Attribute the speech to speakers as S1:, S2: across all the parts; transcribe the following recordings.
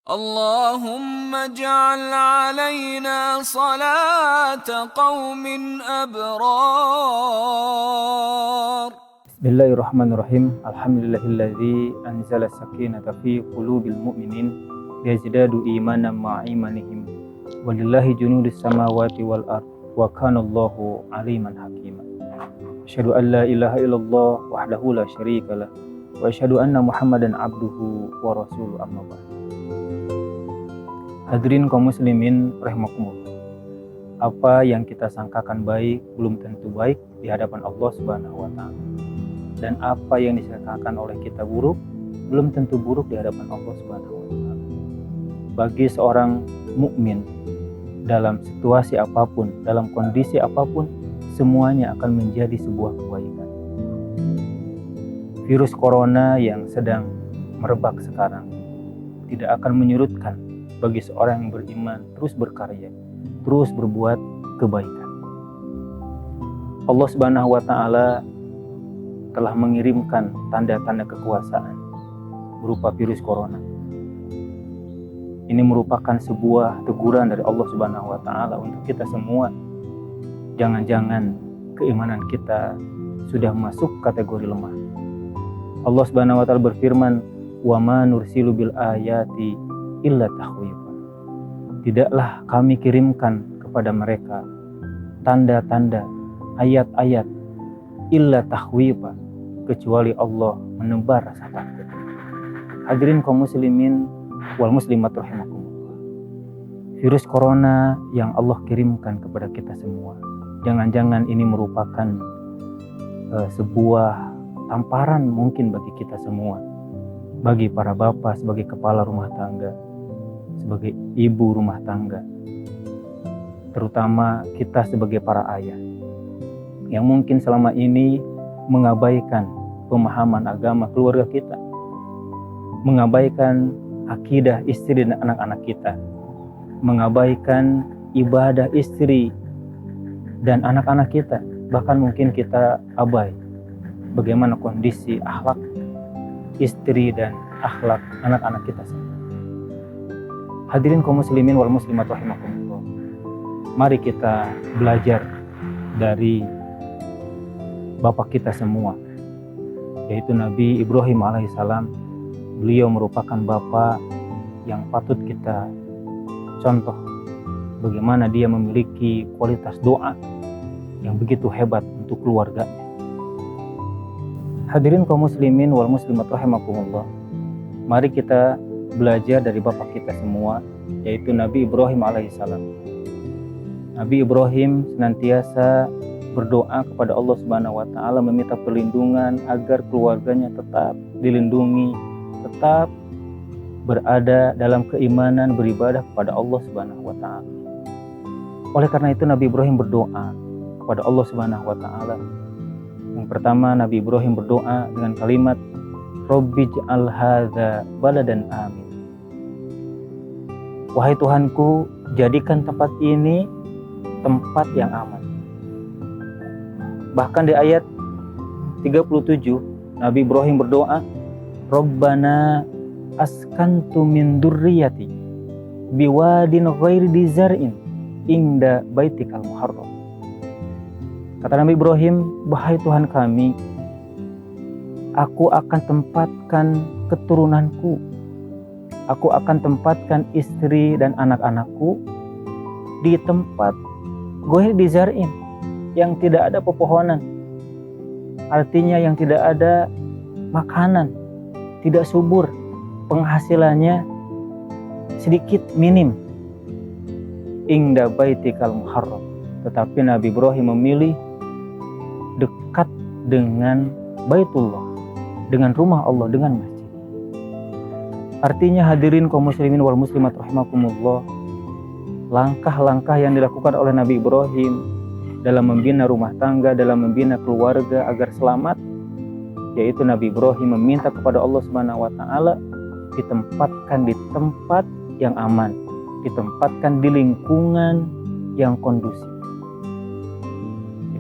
S1: اللهم اجعل علينا صلاة قوم أبرار.
S2: Bismillahirrahmanirrahim. Alhamdulillahilladzi anzala sakinata fi qulubil mu'minin liyazdadu imanan ma'a imanihim. Walillahi junudus samawati wal ard wa kana Allahu aliman hakima. Asyhadu an la ilaha illallah wahdahu la syarikalah wa asyhadu anna Muhammadan abduhu wa rasuluhu amma ba'd. Hadirin kaum muslimin rahimakumullah. Apa yang kita sangkakan baik belum tentu baik di hadapan Allah Subhanahu wa taala. Dan apa yang disangkakan oleh kita buruk belum tentu buruk di hadapan Allah Subhanahu wa taala. Bagi seorang mukmin, dalam situasi apapun, dalam kondisi apapun, semuanya akan menjadi sebuah kebaikan. Virus corona yang sedang merebak sekarang tidak akan menyurutkan bagi seorang yang beriman terus berkarya, terus berbuat kebaikan. Allah Subhanahu wa taala telah mengirimkan tanda-tanda kekuasaan berupa virus corona. Ini merupakan sebuah teguran dari Allah Subhanahu wa taala untuk kita semua. Jangan-jangan keimanan kita sudah masuk kategori lemah. Allah Subhanahu wa taala berfirman, "Wa ma nursilu bil ayati illa takhwifan." Tidaklah kami kirimkan kepada mereka tanda-tanda, ayat-ayat illa takhwifan, kecuali Allah menebar rasa takut. Hadirin kaum muslimin wal muslimat rahimakumullah. Virus corona yang Allah kirimkan kepada kita semua, jangan-jangan ini merupakan sebuah tamparan mungkin bagi kita semua, bagi para bapak sebagai kepala rumah tangga, sebagai ibu rumah tangga, terutama kita sebagai para ayah yang mungkin selama ini mengabaikan pemahaman agama keluarga kita, mengabaikan akidah istri dan anak-anak kita, mengabaikan ibadah istri dan anak-anak kita, bahkan mungkin kita abai bagaimana kondisi akhlak istri dan akhlak anak-anak kita semua. Hadirin kaum muslimin wal muslimat rahimakumullah. Mari kita belajar dari bapak kita semua, yaitu Nabi Ibrahim alaihissalam. Beliau merupakan bapak yang patut kita contoh bagaimana dia memiliki kualitas doa yang begitu hebat untuk keluarganya. Hadirin kaum muslimin wal muslimat rahimakumullah. Mari kita belajar dari bapak kita semua, yaitu Nabi Ibrahim alaihissalam. Nabi Ibrahim senantiasa berdoa kepada Allah Subhanahu wa taala, meminta perlindungan agar keluarganya tetap dilindungi, tetap berada dalam keimanan, beribadah kepada Allah Subhanahu wa taala. Oleh karena itu Nabi Ibrahim berdoa kepada Allah Subhanahu wa taala. Yang pertama, Nabi Ibrahim berdoa dengan kalimat Rabbij'al hadza baladan amin. Wahai Tuhanku, jadikan tempat ini tempat yang aman. Bahkan di ayat 37, Nabi Ibrahim berdoa, Rabbana askantu min dzurriyyati biwadin ghairi dzar'in inda baitikal muharram. Kata Nabi Ibrahim, wahai Tuhan kami, aku akan tempatkan keturunanku, aku akan tempatkan istri dan anak-anakku di tempat ghairi dzar'in, yang tidak ada pepohonan, artinya yang tidak ada makanan, tidak subur, penghasilannya sedikit, minim. Inda baitikal muharram. Tetapi Nabi Ibrahim memilih dekat dengan Baitullah, dengan rumah Allah, dengan masjid. Artinya hadirin kaum muslimin wal muslimat rahimakumullah, langkah-langkah yang dilakukan oleh Nabi Ibrahim dalam membina rumah tangga, dalam membina keluarga agar selamat, yaitu Nabi Ibrahim meminta kepada Allah Subhanahu wa taala ditempatkan di tempat yang aman, ditempatkan di lingkungan yang kondusif.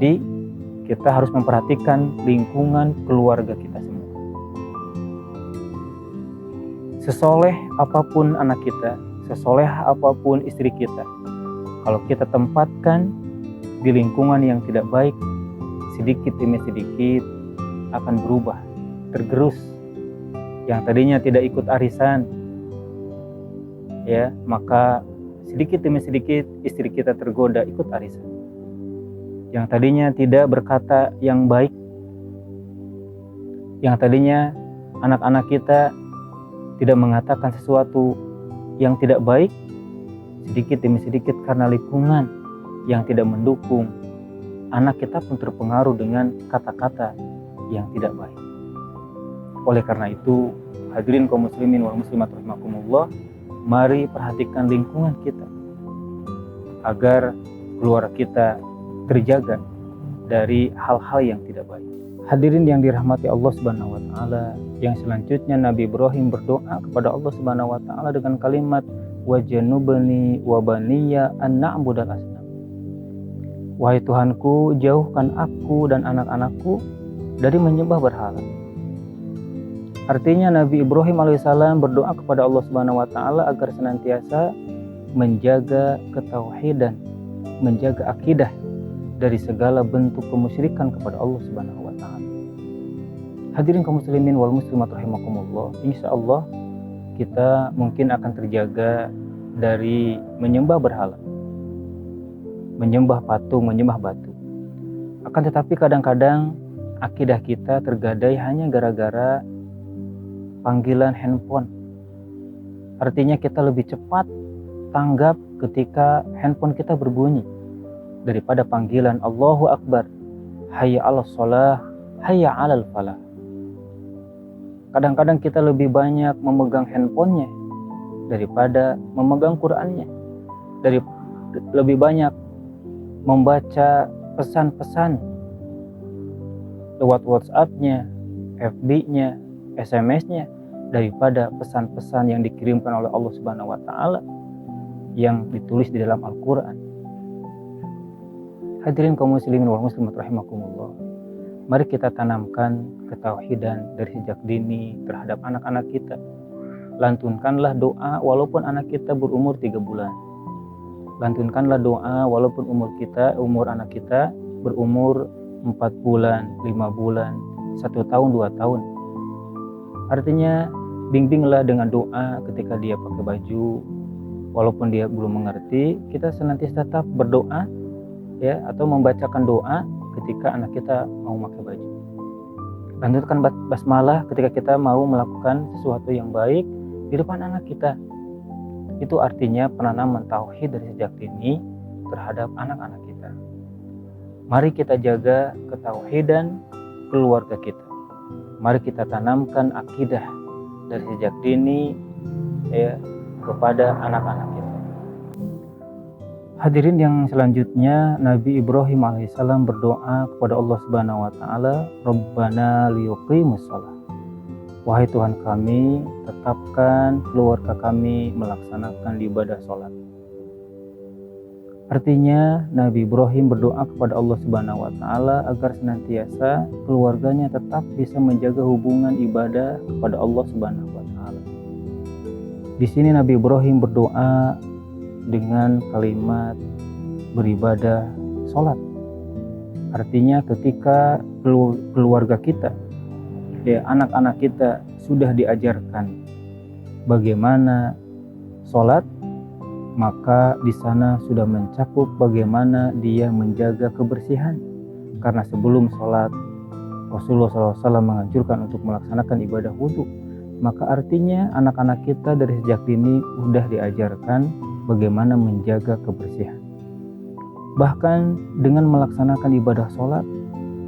S2: Jadi kita harus memperhatikan lingkungan keluarga kita semua. Sesoleh apapun anak kita, sesoleh apapun istri kita, kalau kita tempatkan di lingkungan yang tidak baik, sedikit demi sedikit akan berubah, tergerus. Yang tadinya tidak ikut arisan, ya, maka sedikit demi sedikit istri kita tergoda ikut arisan. Yang tadinya tidak berkata yang baik, yang tadinya anak-anak kita tidak mengatakan sesuatu yang tidak baik, sedikit demi sedikit karena lingkungan yang tidak mendukung, anak kita pun terpengaruh dengan kata-kata yang tidak baik. Oleh karena itu, hadirin kaum muslimin wal muslimat rahimakumullah, mari perhatikan lingkungan kita agar keluarga kita terjaga dari hal-hal yang tidak baik. Hadirin yang dirahmati Allah Subhanahu wa taala, yang selanjutnya Nabi Ibrahim berdoa kepada Allah Subhanahu wa taala dengan kalimat wajannubni wa baniya an na'budal asnam. Wahai Tuhanku, jauhkan aku dan anak-anakku dari menyembah berhala. Artinya Nabi Ibrahim alaihissalam berdoa kepada Allah Subhanahu wa taala agar senantiasa menjaga ketauhidan, menjaga akidah dari segala bentuk kemusyrikan kepada Allah Subhanahu wa taala. Hadirin kaum muslimin wal muslimat rahimakumullah, insyaallah kita mungkin akan terjaga dari menyembah berhala, menyembah patung, menyembah batu. Akan tetapi kadang-kadang akidah kita tergadai hanya gara-gara panggilan handphone. Artinya kita lebih cepat tanggap ketika handphone kita berbunyi daripada panggilan Allahu Akbar, hayya 'alas shalah, hayya 'alal falah. Kadang-kadang kita lebih banyak memegang handphonenya daripada memegang Qur'annya, lebih banyak membaca pesan-pesan lewat WhatsApp-nya, FB-nya, SMS-nya daripada pesan-pesan yang dikirimkan oleh Allah Subhanahu wa taala yang ditulis di dalam Al-Qur'an. Hadirin kaum muslimin wal muslimat rahimakumullah, mari kita tanamkan ketauhidan dari sejak dini terhadap anak-anak kita. Lantunkanlah doa walaupun anak kita berumur 3 bulan. Lantunkanlah doa walaupun umur anak kita berumur 4 bulan, 5 bulan, 1 tahun, 2 tahun. Artinya bimbinglah dengan doa ketika dia pakai baju, walaupun dia belum mengerti, kita senantiasa tetap berdoa, ya, atau membacakan doa ketika anak kita mau pakai baju. Lanjutkan basmalah ketika kita mau melakukan sesuatu yang baik di depan anak kita. Itu artinya penanaman tauhid dari sejak dini terhadap anak-anak kita. Mari kita jaga ketauhidan keluarga kita. Mari kita tanamkan akidah dari sejak dini, ya, kepada anak-anak kita. Hadirin yang selanjutnya, Nabi Ibrahim alaihissalam berdoa kepada Allah Subhanahu wa taala, Rabbana liyuqimus shalah. Wahai Tuhan kami, tetapkan keluarga kami melaksanakan ibadah sholat. Artinya Nabi Ibrahim berdoa kepada Allah Subhanahu wa taala agar senantiasa keluarganya tetap bisa menjaga hubungan ibadah kepada Allah Subhanahu wa taala. Di sini Nabi Ibrahim berdoa dengan kalimat beribadah sholat. Artinya ketika keluarga kita, ya, anak-anak kita sudah diajarkan bagaimana sholat, maka di sana sudah mencakup bagaimana dia menjaga kebersihan. Karena sebelum sholat Rasulullah SAW menganjurkan untuk melaksanakan ibadah wudhu. Maka artinya anak-anak kita dari sejak dini sudah diajarkan bagaimana menjaga kebersihan. Bahkan dengan melaksanakan ibadah sholat,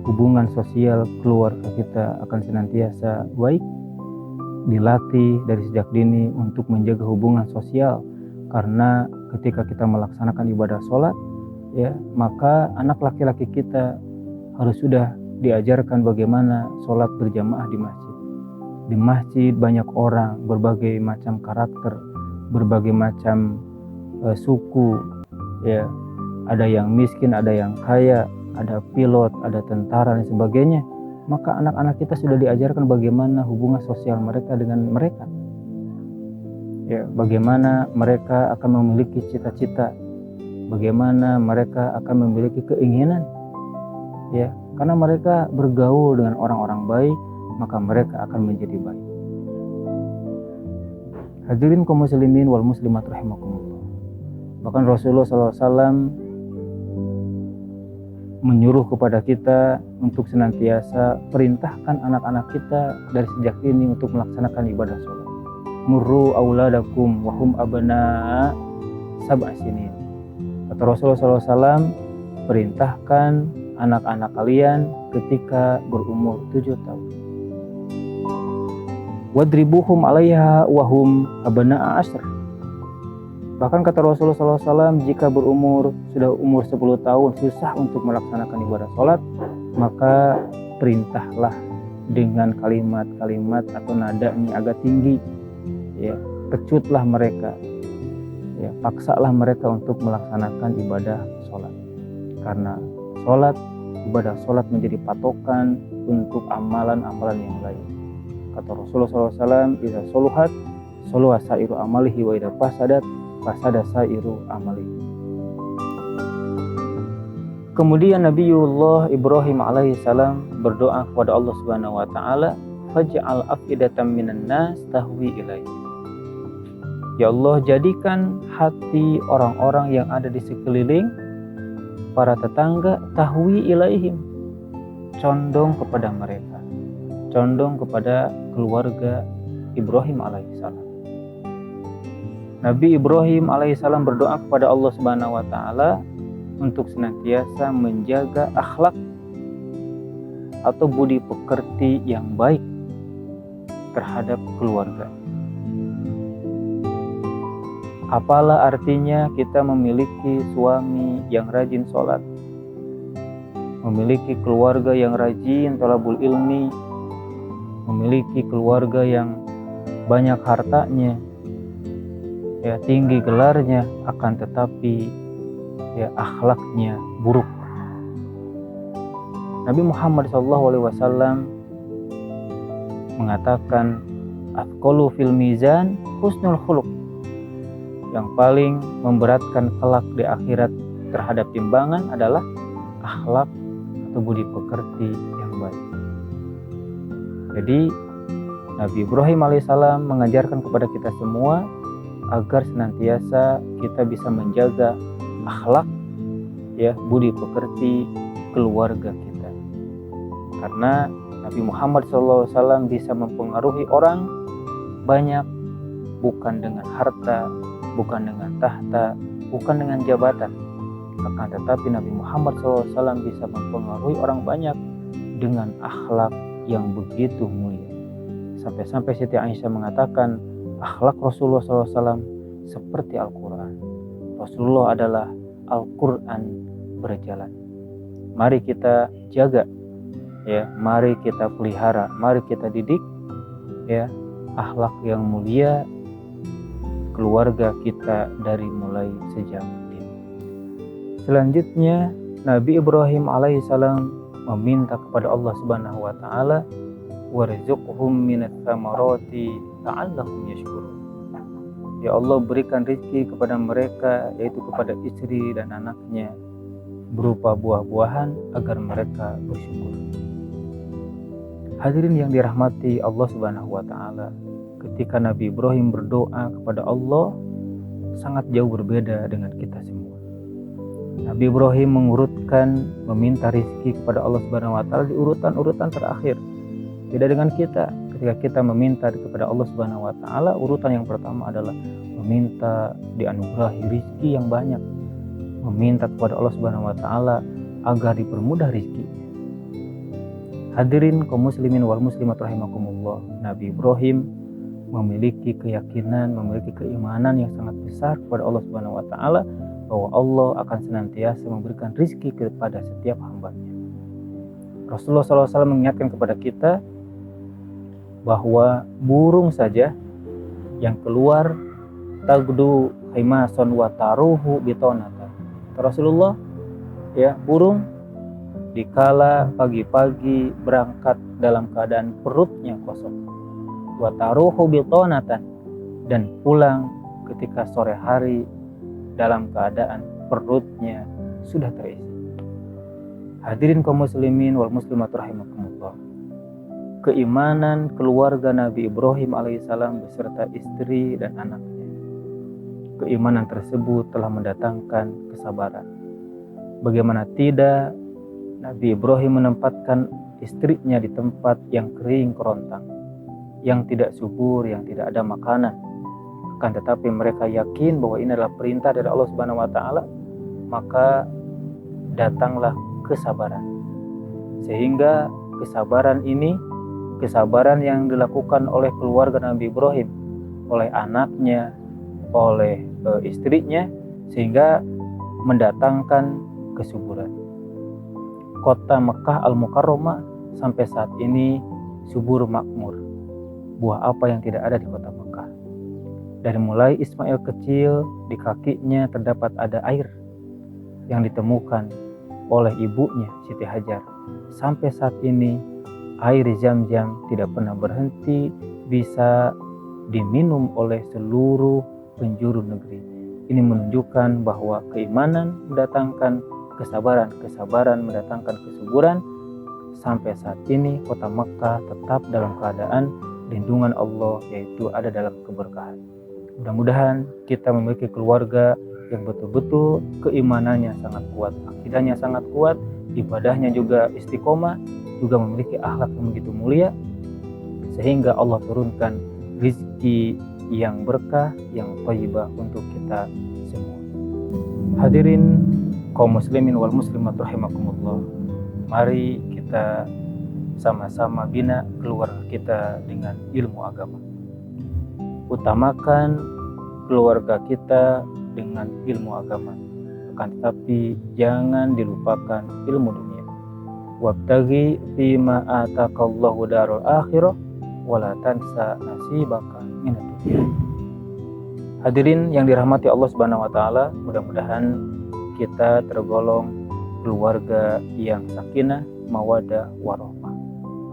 S2: hubungan sosial keluarga kita akan senantiasa baik, dilatih dari sejak dini untuk menjaga hubungan sosial. Karena ketika kita melaksanakan ibadah sholat, ya, maka anak laki-laki kita harus sudah diajarkan bagaimana sholat berjamaah di masjid. Di masjid banyak orang, berbagai macam karakter, berbagai macam suku, ya, ada yang miskin, ada yang kaya, ada pilot, ada tentara dan sebagainya. Maka anak-anak kita sudah diajarkan bagaimana hubungan sosial mereka dengan mereka. Ya, bagaimana mereka akan memiliki cita-cita, bagaimana mereka akan memiliki keinginan, ya, karena mereka bergaul dengan orang-orang baik, maka mereka akan menjadi baik. Hadirin kaum muslimin wal muslimat rahimakumullah. Bahkan Rasulullah SAW menyuruh kepada kita untuk senantiasa perintahkan anak-anak kita dari sejak ini untuk melaksanakan ibadah sholat. Murru auladakum wahum abna sab'a sinin. Kata Rasulullah SAW, perintahkan anak-anak kalian ketika berumur 7 tahun. Wadribuhum alaiha wahum abna'a ashr. Bahkan kata Rasulullah SAW, jika sudah umur 10 tahun susah untuk melaksanakan ibadah sholat, maka perintahlah dengan kalimat-kalimat atau nadanya agak tinggi, ya, pecutlah mereka, ya, paksalah mereka untuk melaksanakan ibadah sholat, karena ibadah sholat menjadi patokan untuk amalan-amalan yang lain. Kata Rasulullah SAW, idza soluhat soluha sairu amalihi wa idza fasadat fasada sairu amalihi. Kemudian Nabiullah Ibrahim alaihissalam berdoa kepada Allah Subhanahu wa taala, faj'al afidatan minan nas tahwi ilaihi. Ya Allah, jadikan hati orang-orang yang ada di sekeliling para tetangga tahwi ilaihim, condong kepada mereka, condong kepada keluarga Ibrahim alaihissalam. Nabi Ibrahim alaihissalam berdoa kepada Allah Subhanahu wa taala untuk senantiasa menjaga akhlak atau budi pekerti yang baik terhadap keluarga. Apalah artinya kita memiliki suami yang rajin sholat, memiliki keluarga yang rajin thalabul ilmi, memiliki keluarga yang banyak hartanya, ya, tinggi gelarnya, akan tetapi ya akhlaknya buruk. Nabi Muhammad SAW mengatakan, afqalu fil mizan husnul khuluq. Yang paling memberatkan kelak di akhirat terhadap timbangan adalah akhlak atau budi pekerti yang baik. Jadi Nabi Ibrahim alaihissalam mengajarkan kepada kita semua agar senantiasa kita bisa menjaga akhlak, ya, budi pekerti keluarga kita. Karena Nabi Muhammad SAW bisa mempengaruhi orang banyak, bukan dengan harta, bukan dengan tahta, bukan dengan jabatan. Akan tetapi Nabi Muhammad SAW bisa mempengaruhi orang banyak dengan akhlak yang begitu mulia. Sampai-sampai Siti Aisyah mengatakan, akhlak Rasulullah SAW seperti Al-Quran. Rasulullah adalah Al-Quran berjalan. Mari kita jaga, ya, mari kita pelihara, mari kita didik, ya, akhlak yang mulia keluarga kita dari mulai sejak dini. Selanjutnya Nabi Ibrahim alaihissalam meminta kepada Allah Subhanahu wa taala, warzuqhum minats tsamarati la'allahum yashkurun. Ya Allah, berikan rezeki kepada mereka, yaitu kepada istri dan anaknya, berupa buah-buahan agar mereka bersyukur. Hadirin yang dirahmati Allah Subhanahu wa taala, ketika Nabi Ibrahim berdoa kepada Allah sangat jauh berbeda dengan kita semua. Nabi Ibrahim meminta rezeki kepada Allah Subhanahu wa taala di urutan-urutan terakhir. Beda dengan kita, ketika kita meminta kepada Allah Subhanahu wa taala, urutan yang pertama adalah meminta dianugerahi rezeki yang banyak, meminta kepada Allah Subhanahu wa taala agar dipermudah rezeki. Hadirin kaum muslimin wal muslimat rahimakumullah, Nabi Ibrahim memiliki keyakinan, memiliki keimanan yang sangat besar kepada Allah Subhanahu wa taala bahwa Allah akan senantiasa memberikan rezeki kepada setiap hambanya. Rasulullah SAW mengingatkan kepada kita bahwa burung saja yang keluar tagdu khimason wa taruhu bitonatan. Rasulullah, ya, burung dikala pagi-pagi berangkat dalam keadaan perutnya kosong, wa taruhu bitonatan, dan pulang ketika sore hari dalam keadaan perutnya sudah terisi. Hadirin kaum muslimin wal muslimat rahimakumullah. Keimanan keluarga Nabi Ibrahim alaihissalam beserta istri dan anaknya. Keimanan tersebut telah mendatangkan kesabaran. Bagaimana tidak, Nabi Ibrahim menempatkan istrinya di tempat yang kering kerontang, yang tidak subur, yang tidak ada makanan. Akan tetapi mereka yakin bahwa ini adalah perintah dari Allah Subhanahu wa taala, maka datanglah kesabaran. Sehingga kesabaran ini, kesabaran yang dilakukan oleh keluarga Nabi Ibrahim, oleh anaknya, oleh istrinya, sehingga mendatangkan kesuburan. Kota Mekah Al-Mukarramah sampai saat ini subur makmur. Buah apa yang tidak ada di kota Mekah? Dari mulai Ismail kecil, di kakinya terdapat ada air yang ditemukan oleh ibunya Siti Hajar. Sampai saat ini air Zam-Zam tidak pernah berhenti bisa diminum oleh seluruh penjuru negeri. Ini menunjukkan bahwa keimanan mendatangkan kesabaran, kesabaran mendatangkan kesuburan. Sampai saat ini kota Mekah tetap dalam keadaan lindungan Allah, yaitu ada dalam keberkahan. Mudah-mudahan kita memiliki keluarga yang betul-betul keimanannya sangat kuat, akidahnya sangat kuat, ibadahnya juga istiqomah, juga memiliki akhlak yang begitu mulia, sehingga Allah turunkan rizki yang berkah, yang thayyibah untuk kita semua. Hadirin kaum muslimin wal muslimat rahimakumullah, mari kita sama-sama bina keluarga kita dengan ilmu agama. Utamakan keluarga kita dengan ilmu agama, akan tetapi jangan dilupakan ilmu dunia. Wabtaghi fima ataqallahu darul akhirah wala tansa nasibaka minad dunya. Hadirin yang dirahmati Allah Subhanahu wa taala, mudah-mudahan kita tergolong keluarga yang sakinah, mawaddah, warahmah.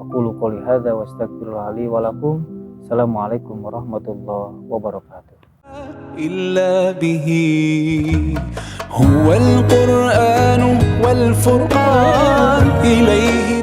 S2: Aqulu qouli hadza wa astaghfirullah li wa lakum. Assalamualaikum warahmatullahi wabarakatuh.
S1: إلا به هو القرآن والفرقان إليه